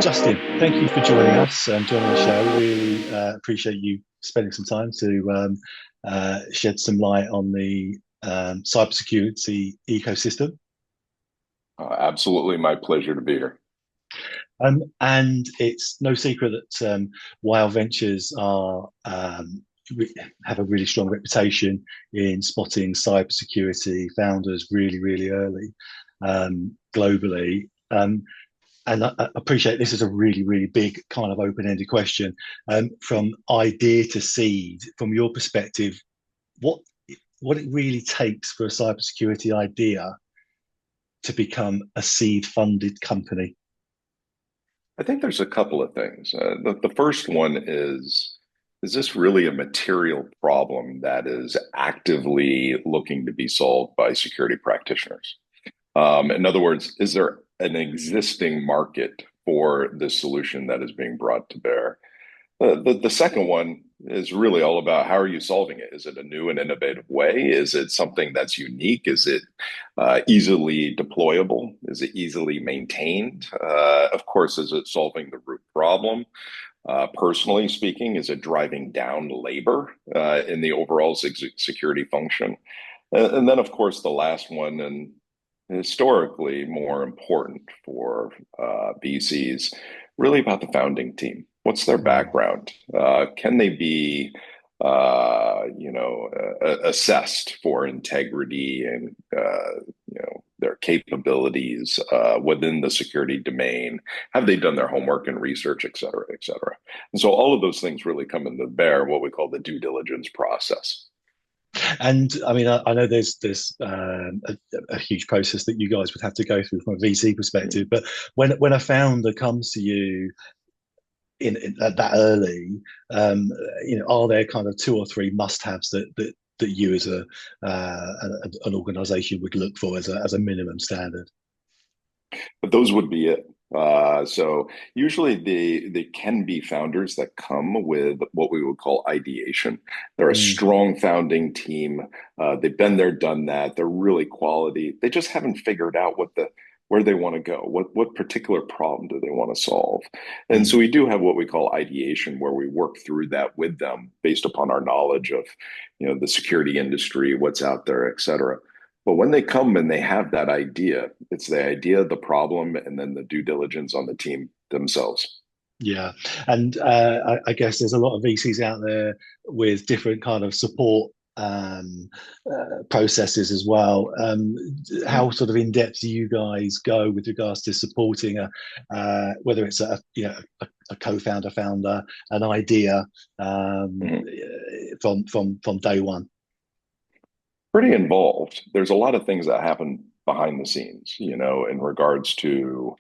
Justin, thank you for joining us and joining the show. Really appreciate you spending some time to shed some light on the cybersecurity ecosystem. Absolutely, my pleasure to be here. And it's no secret that Wild Ventures have a really strong reputation in spotting cybersecurity founders really early globally. And I appreciate this is a really big kind of open-ended question. From idea to seed, from your perspective, what what it really takes for a cybersecurity idea to become a seed-funded company? I think there's a couple of things. The first one is this really a material problem that is actively looking to be solved by security practitioners? In other words, is there an existing market for this solution that is being brought to bear? The second one is really all about how are you solving it? Is it a new and innovative way? Is it something that's unique? Is it easily deployable? Is it easily maintained? Of course, is it solving the root problem? Personally speaking, is it driving down labor in the overall security function? And then, of course, the last one, and historically more important for VCs, really about the founding team. What's their background? Can they be, assessed for integrity and their capabilities within the security domain? Have they done their homework and research, et cetera, et cetera? And so all of those things really come into bear what we call the due diligence process. And I mean, I know there's a huge process that you guys would have to go through from a VC perspective, but when a founder comes to you in at that early, are there kind of two or three must-haves that you as an organization would look for as a minimum standard? But those would be it. So usually they can be founders that come with what we would call ideation. They're a Mm, strong founding team. They've been there, done that. They're really quality. They just haven't figured out where they want to go. What particular problem do they want to solve? And so mm. we do have what we call ideation, where we work through that with them based upon our knowledge of, the security industry, what's out there, et cetera. But when they come and they have that idea, it's the idea, the problem, and then the due diligence on the team themselves. Yeah, and I guess there's a lot of VCs out there with different kind of support processes as well. How sort of in depth do you guys go with regards to supporting whether it's a co-founder, founder, an idea Mhm. from day one? Pretty involved. There's a lot of things that happen behind the scenes, in regards to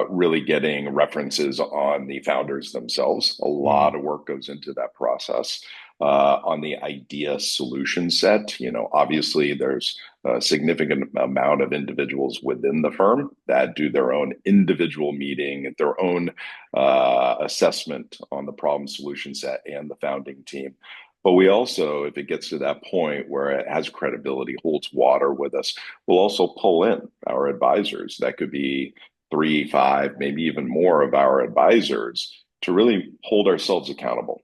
really getting references on the founders themselves. A lot Mm, of work goes into that process. On the idea solution set, obviously there's a significant amount of individuals within the firm that do their own individual meeting, their own assessment on the problem solution set and the founding team. But we also, if it gets to that point where it has credibility, holds water with us, we'll also pull in our advisors. That could be three, five, maybe even more of our advisors to really hold ourselves accountable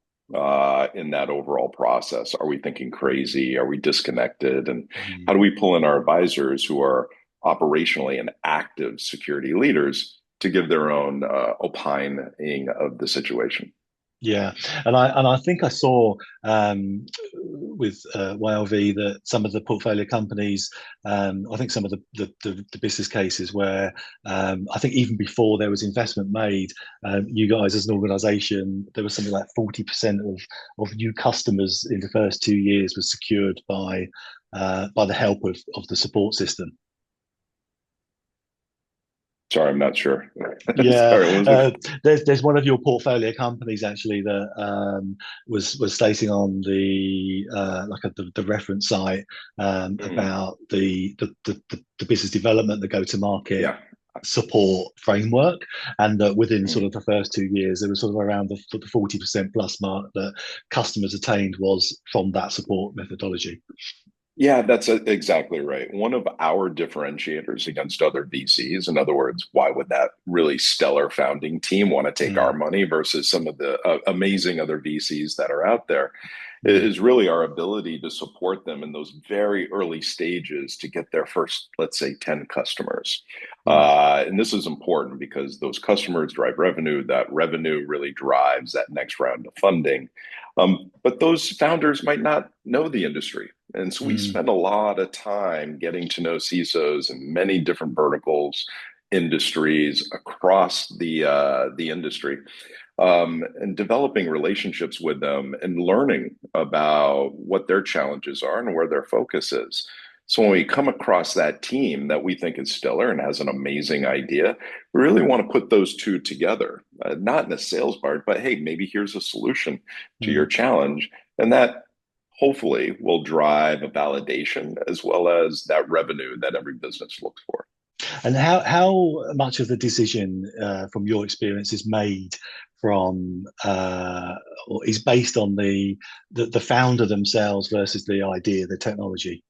in that overall process. Are we thinking crazy? Are we disconnected? And how mm. do we pull in our advisors who are operationally and active security leaders to give their own opining of the situation? Yeah, and I think I saw with YLV that some of the portfolio companies, I think some of the business cases where I think even before there was investment made, you guys as an organisation, there was something like 40% of new customers in the first 2 years was secured by the help of the support system. Sorry, I'm not sure. Yeah, Sorry, what was it? there's one of your portfolio companies actually that was stating on the like the reference site Mhm. about the business development, the go to market Yeah. support framework, and that within sort Mhm. of the first 2 years, there was sort of around the 40% plus mark that customers attained was from that support methodology. Yeah, that's exactly right. One of our differentiators against other VCs, in other words, why would that really stellar founding team want to take our Mm, money versus some of the amazing other VCs that are out there, mm, is really our ability to support them in those very early stages to get their first, let's say, 10 customers. mm, And this is important because those customers drive revenue. That revenue really drives that next round of funding. But those founders might not know the industry. And so we mm, spend a lot of time getting to know CISOs in many different verticals, industries across the industry, and developing relationships with them and learning about what their challenges are and where their focus is. So when we come across that team that we think is stellar and has an amazing idea, we really want to put those two together, not in a sales part, but hey, maybe here's a solution to your mm. challenge. And that hopefully will drive a validation as well as that revenue that every business looks for. And how much of the decision, from your experience, is made from or is based on the founder themselves versus the idea, the technology?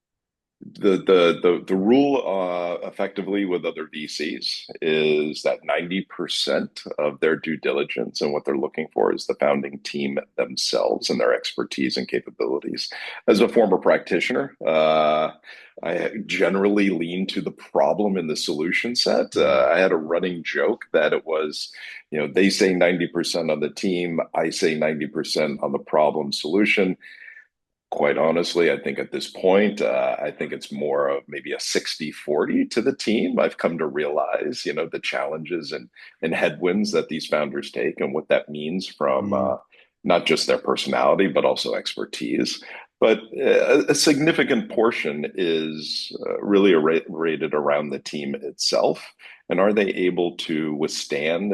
The rule effectively with other VCs is that 90% of their due diligence and what they're looking for is the founding team themselves and their expertise and capabilities. As a former practitioner, I generally lean to the problem in the solution set. Mm, I had a running joke that it was, they say 90% on the team, I say 90% on the problem solution. Quite honestly, I think at this point, I think it's more of maybe a 60-40 to the team. I've come to realize, the challenges and headwinds that these founders take and what that means from mm, not just their personality, but also expertise. But a significant portion is really rated around the team itself. And are they able to withstand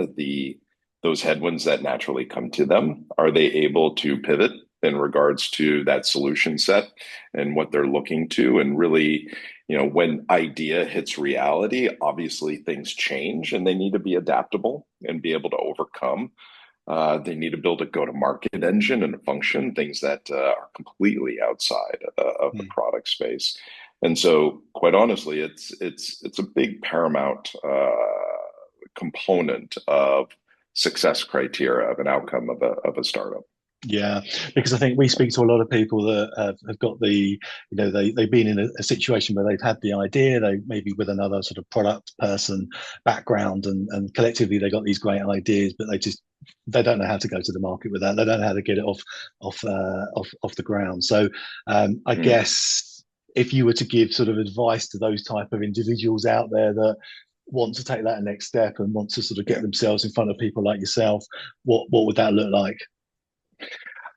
those headwinds that naturally come to them? Are they able to pivot in regards to that solution set and what they're looking to? And really, when idea hits reality, obviously things change and they need to be adaptable and be able to overcome. They need to build a go-to-market engine and a function, things that are completely outside of the mm. product space. And so, quite honestly, it's a big paramount component of success criteria of an outcome of a startup. Yeah, because I think we speak to a lot of people that have got they've been in a situation where they've had the idea, they maybe with another sort of product person background, and collectively they got these great ideas, but they don't know how to go to the market with that. They don't know how to get it off the ground. So I Mm. guess if you were to give sort of advice to those type of individuals out there that want to take that next step and want to sort of get Yeah. themselves in front of people like yourself, what would that look like?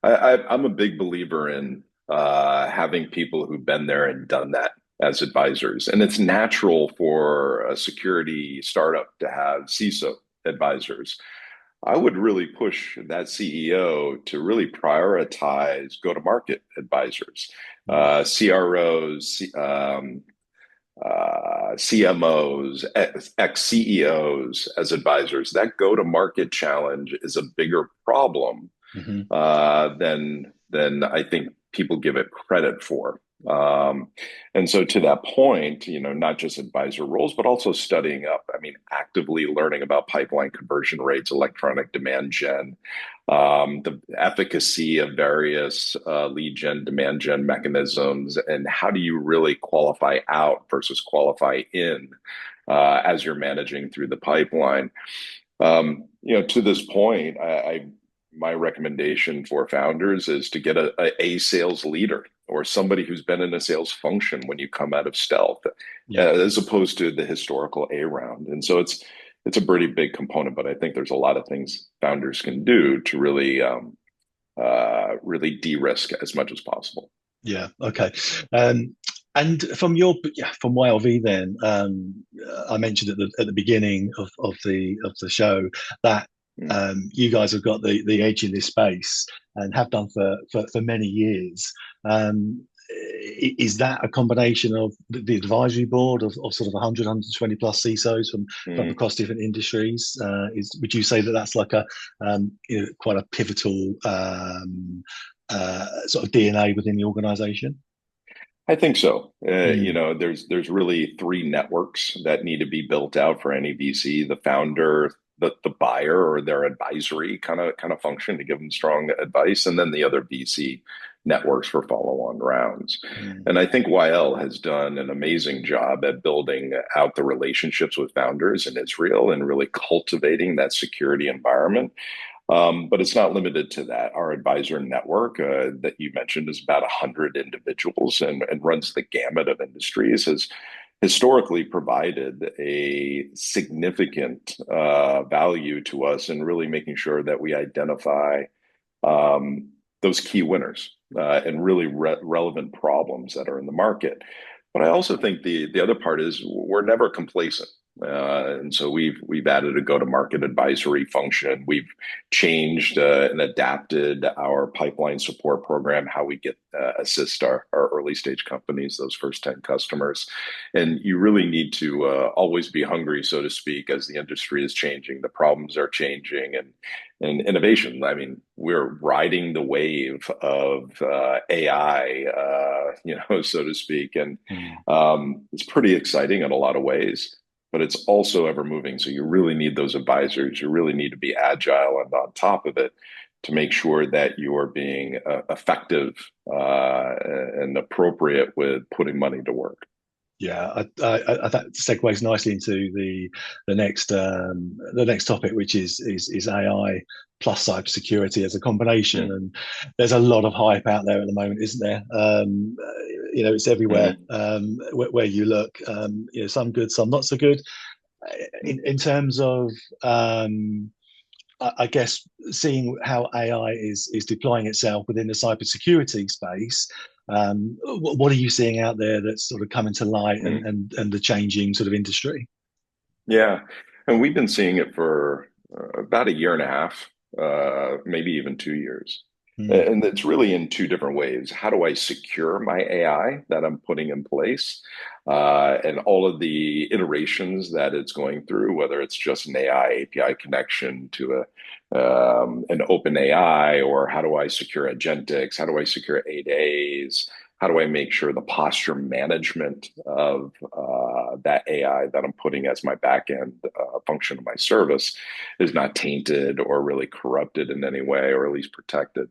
I'm a big believer in having people who've been there and done that as advisors. And it's natural for a security startup to have CISO advisors. I would really push that CEO to really prioritize go-to-market advisors, Mm, CROs, CMOs, ex-CEOs as advisors. That go-to-market challenge is a bigger problem mhm. than I think people give it credit for. Um, and so to that point, not just advisor roles, but also studying up. I mean, actively learning about pipeline conversion rates, electronic demand gen, the efficacy of various lead gen, demand gen mechanisms, and how do you really qualify out versus qualify in as you're managing through the pipeline. To this point, my recommendation for founders is to get a sales leader or somebody who's been in a sales function when you come out of stealth, Yeah, as opposed to the historical A round. And so it's a pretty big component, but I think there's a lot of things founders can do to really de-risk as much as possible. yeah, okay. And from YLV then, I mentioned at the beginning of the show that Mm. you guys have got the edge in this space and have done for many years. Is that a combination of the advisory board of sort of 100, 120 plus CISOs from Mm. across different industries? Would you say that that's like quite a pivotal sort of DNA within the organization? I think so. Mm, There's really three networks that need to be built out for any VC: the founder, the buyer, or their advisory kind of function to give them strong advice, and then the other VC networks for follow-on rounds. mm, And I think YL has done an amazing job at building out the relationships with founders in Israel and really cultivating that security environment. But it's not limited to that. Our advisor network that you mentioned is about 100 individuals and runs the gamut of industries, has historically provided a significant value to us in really making sure that we identify um, those key winners and really relevant problems that are in the market. But I also think the other part is we're never complacent. And so we've added a go-to-market advisory function. We've changed and adapted our pipeline support program, how we get assist our early stage companies, those first 10 customers. And you really need to always be hungry, so to speak, as the industry is changing, the problems are changing, and innovation. I mean, we're riding the wave of AI, so to speak, and mm. it's pretty exciting in a lot of ways. But it's also ever moving. So you really need those advisors. You really need to be agile and on top of it to make sure that you're being effective and appropriate with putting money to work. Yeah, that segues nicely into the next topic, which is AI plus cybersecurity as a combination. Mm. And there's a lot of hype out there at the moment, isn't there? It's everywhere Mm. where you look. Some good, some not so good. In terms of I guess seeing how AI is deploying itself within the cybersecurity space, what are you seeing out there that's sort of coming to light Mm. and the changing sort of industry? Yeah. And we've been seeing it for about a year and a half, maybe even 2 years. Mm, And it's really in two different ways. How do I secure my AI that I'm putting in place? And all of the iterations that it's going through, whether it's just an AI API connection to an open AI, or how do I secure agentics? How do I secure 8As? How do I make sure the posture management of that AI that I'm putting as my backend function of my service is not tainted or really corrupted in any way, or at least protected?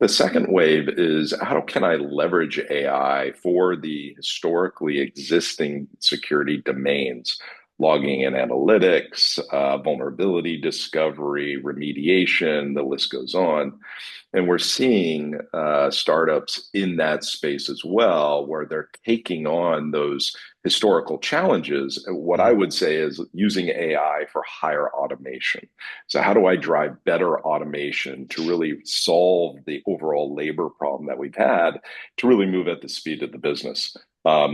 The second wave is how can I leverage AI for the historically existing security domains, logging and analytics, vulnerability discovery, remediation, the list goes on. And we're seeing startups in that space as well, where they're taking on those historical challenges. What I mm, would say is using AI for higher automation. So, how do I drive better automation to really solve the overall labor problem that we've had to really move at the speed of the business?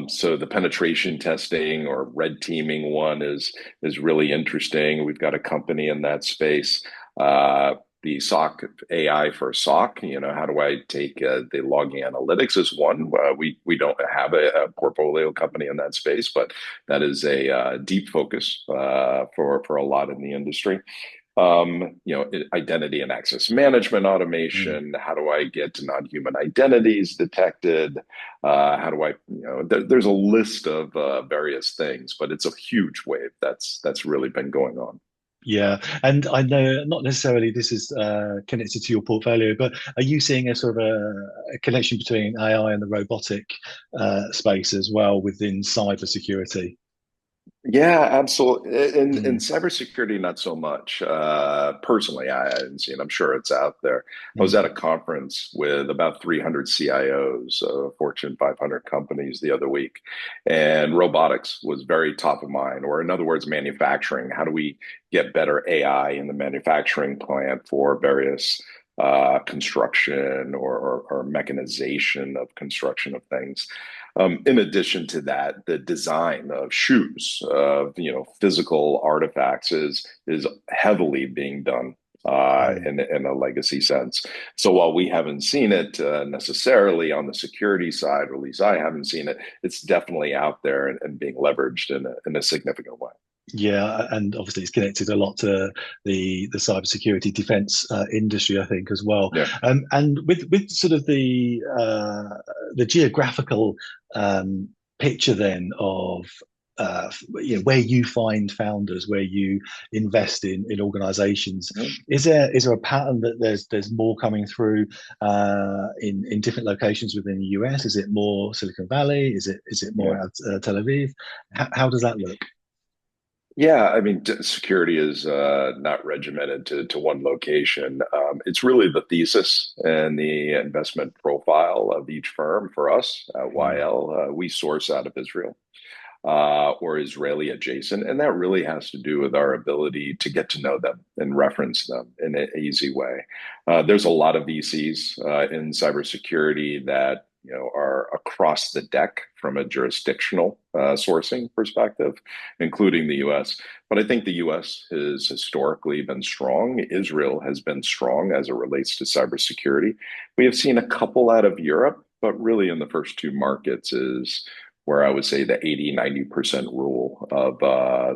So the penetration testing or red teaming one is really interesting. We've got a company in that space. The SOC AI for SOC. How do I take the logging analytics is one. We don't have a portfolio company in that space, but that is a deep focus for a lot in the industry. Identity and access management mm. automation. How do I get non-human identities detected? How do I, there's a list of various things, but it's a huge wave that's really been going on. Yeah, and I know not necessarily this is connected to your portfolio, but are you seeing a sort of a connection between AI and the robotic space as well within cybersecurity? Yeah, absolutely. In Mm, cybersecurity, not so much. Personally, I haven't seen. I'm sure it's out there. I was at a mm, conference with about 300 CIOs, Fortune 500 companies the other week, and robotics was very top of mind. Or, in other words, manufacturing. How do we get better AI in the manufacturing plant for various construction or mechanization of construction of things? In addition to that, the design of shoes, of physical artifacts is heavily being done mm. in a legacy sense. So while we haven't seen it necessarily on the security side, or at least I haven't seen it, it's definitely out there and being leveraged in a significant way. Yeah, and obviously it's connected a lot to the cybersecurity defense industry, I think, as well. Yeah. And with sort of the geographical picture then of where you find founders, where you invest in organizations, Mhm. is there a pattern that there's more coming through in different locations within the US? Is it more Silicon Valley? Is it more Yeah. out Tel Aviv? How does that look? Yeah, I mean, security is not regimented to one location. It's really the thesis and the investment profile of each firm. For us at Mm. YL, we source out of Israel or Israeli adjacent, and that really has to do with our ability to get to know them and reference them in an easy way. There's a lot of VCs in cybersecurity that are across the deck from a jurisdictional sourcing perspective, including the U.S. But I think the U.S. has historically been strong. Israel has been strong as it relates to cybersecurity. We have seen a couple out of Europe, but really in the first two markets is where I would say the 80-90% rule of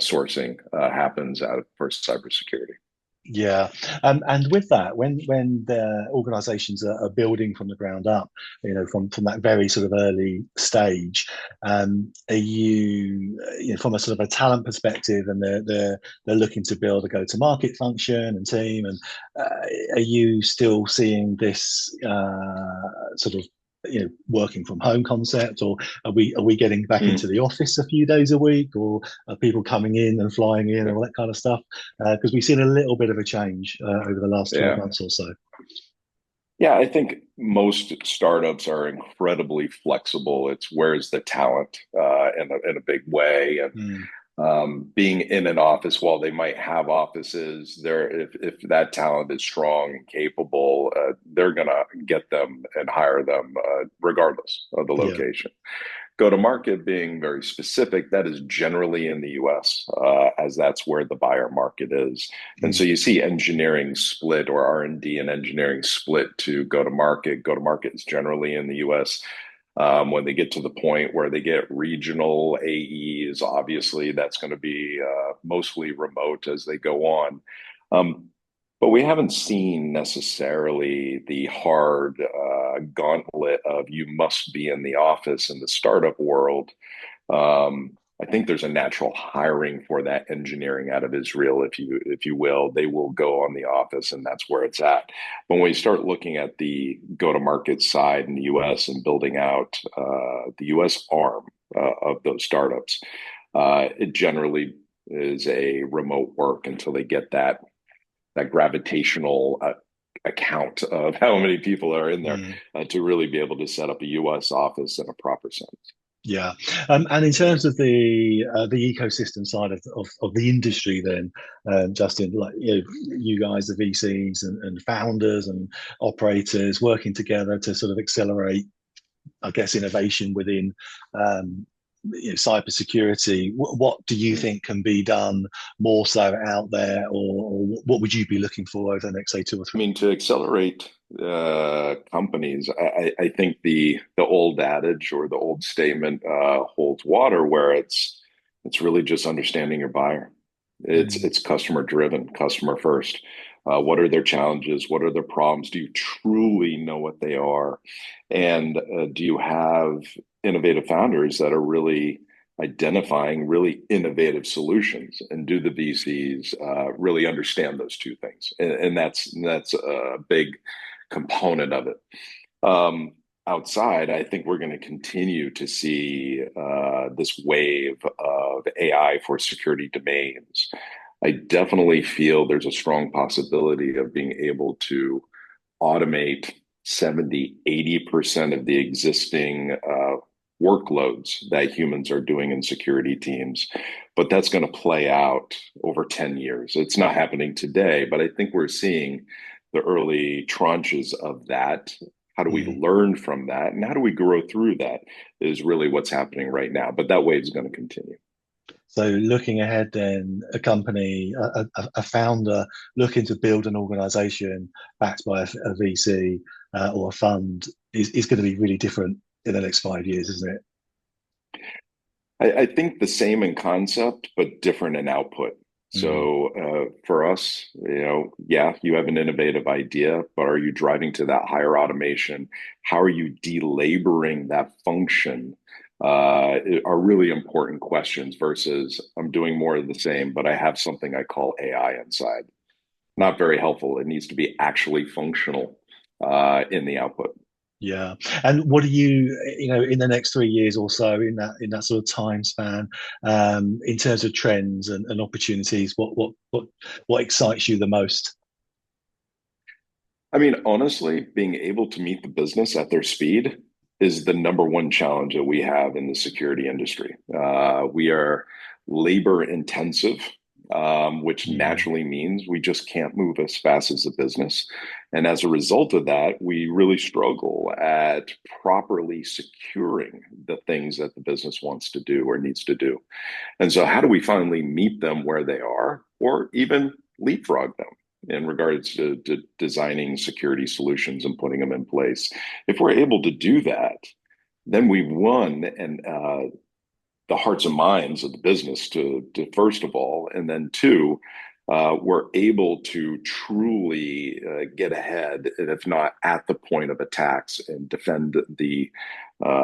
sourcing happens out for cybersecurity. Yeah, and with that, when the organisations are building from the ground up, from that very sort of early stage, are from a sort of a talent perspective, and they're looking to build a go-to-market function and team, and are you still seeing this sort of working from home concept, or are we getting back into Mm, the office a few days a week, or are people coming in and flying in and all that kind of stuff? Because we've seen a little bit of a change over the last 12 yeah. months or so. Yeah, I think most startups are incredibly flexible. It's where's the talent in a big way. And Mm, being in an office, while they might have offices there, if that talent is strong and capable, they're going to get them and hire them regardless of the yeah. location. Go to market being very specific, that is generally in the US, as that's where the buyer market is. And so Mm, you see engineering split or R&D and engineering split to go to market. Go to market is generally in the US. When they get to the point where they get regional AEs, obviously that's going to be mostly remote as they go on. Um, but we haven't seen necessarily the hard gauntlet of you must be in the office in the startup world. I think there's a natural hiring for that engineering out of Israel, if you will. They will go on the office, and that's where it's at. But when we start looking at the go-to-market side in the U.S. and building out the U.S. arm of those startups, it generally is a remote work until they get that gravitational account of how many people are in there mm, to really be able to set up a U.S. office in a proper sense. yeah. And in terms of the ecosystem side of the industry, then, Justin, like you guys, the VCs and founders and operators working together to sort of accelerate, I guess, innovation within cybersecurity. What do you think can be done more so out there, or what would you be looking for over the next, say, 2 or 3? I mean, to accelerate companies, I think the old adage or the old statement holds water, where it's really just understanding your buyer. Mm, It's customer driven, customer first. What are their challenges? What are their problems? Do you truly know what they are? And do you have innovative founders that are really identifying really innovative solutions, and do the VCs really understand those two things? And that's a big component of it. Um, Outside, I think we're going to continue to see this wave of AI for security domains. I definitely feel there's a strong possibility of being able to automate 70, 80% of the existing workloads that humans are doing in security teams. But that's going to play out over 10 years. It's not happening today, but I think we're seeing the early tranches of that. How do we mm. learn from that? And how do we grow through that is really what's happening right now. But that wave is going to continue. So looking ahead, then a company, a founder looking to build an organization backed by a VC or a fund is going to be really different in the next 5 years, isn't it? I think the same in concept, but different in output. Mm, So for us, yeah, you have an innovative idea, but are you driving to that higher automation? How are you delaboring that function? Are really important questions versus I'm doing more of the same, but I have something I call AI inside. Not very helpful. It needs to be actually functional in the output. yeah. And what do you, in the next 3 years or so, in that sort of time span, in terms of trends and opportunities, what excites you the most? I mean, honestly, being able to meet the business at their speed is the number one challenge that we have in the security industry. We are labor intensive, which Mm, naturally means we just can't move as fast as a business. And as a result of that, we really struggle at properly securing the things that the business wants to do or needs to do. And so, how do we finally meet them where they are, or even leapfrog them in regards to designing security solutions and putting them in place? If we're able to do that, then we've won and the hearts and minds of the business to first of all, and then two, we're able to truly get ahead, and if not at the point of attacks, and defend the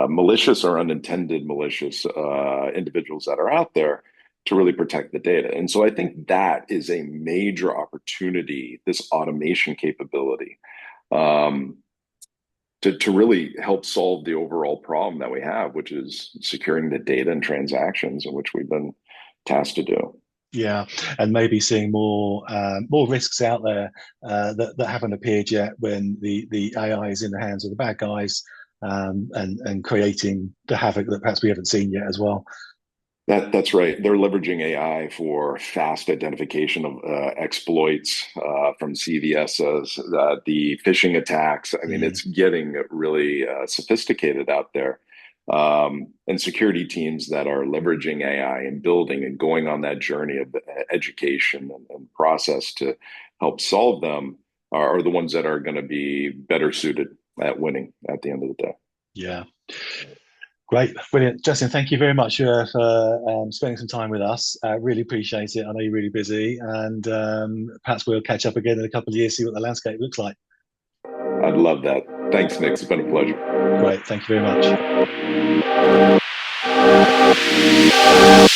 malicious or unintended malicious individuals that are out there to really protect the data. And so I think that is a major opportunity, this automation capability, um, to really help solve the overall problem that we have, which is securing the data and transactions in which we've been tasked to do. yeah, and maybe seeing more risks out there that haven't appeared yet when the AI is in the hands of the bad guys, and creating the havoc that perhaps we haven't seen yet as well. That's right. They're leveraging AI for fast identification of exploits from CVSs, the phishing attacks. I mean, Mm, it's getting really sophisticated out there. And security teams that are leveraging AI and building and going on that journey of education and process to help solve them are the ones that are going to be better suited at winning at the end of the day. yeah. Great, brilliant, Justin. Thank you very much for spending some time with us. Really appreciate it. I know you're really busy, and perhaps we'll catch up again in a couple of years, see what the landscape looks like. I'd love that. Thanks, Nick. It's been a pleasure. Great, thank you very much.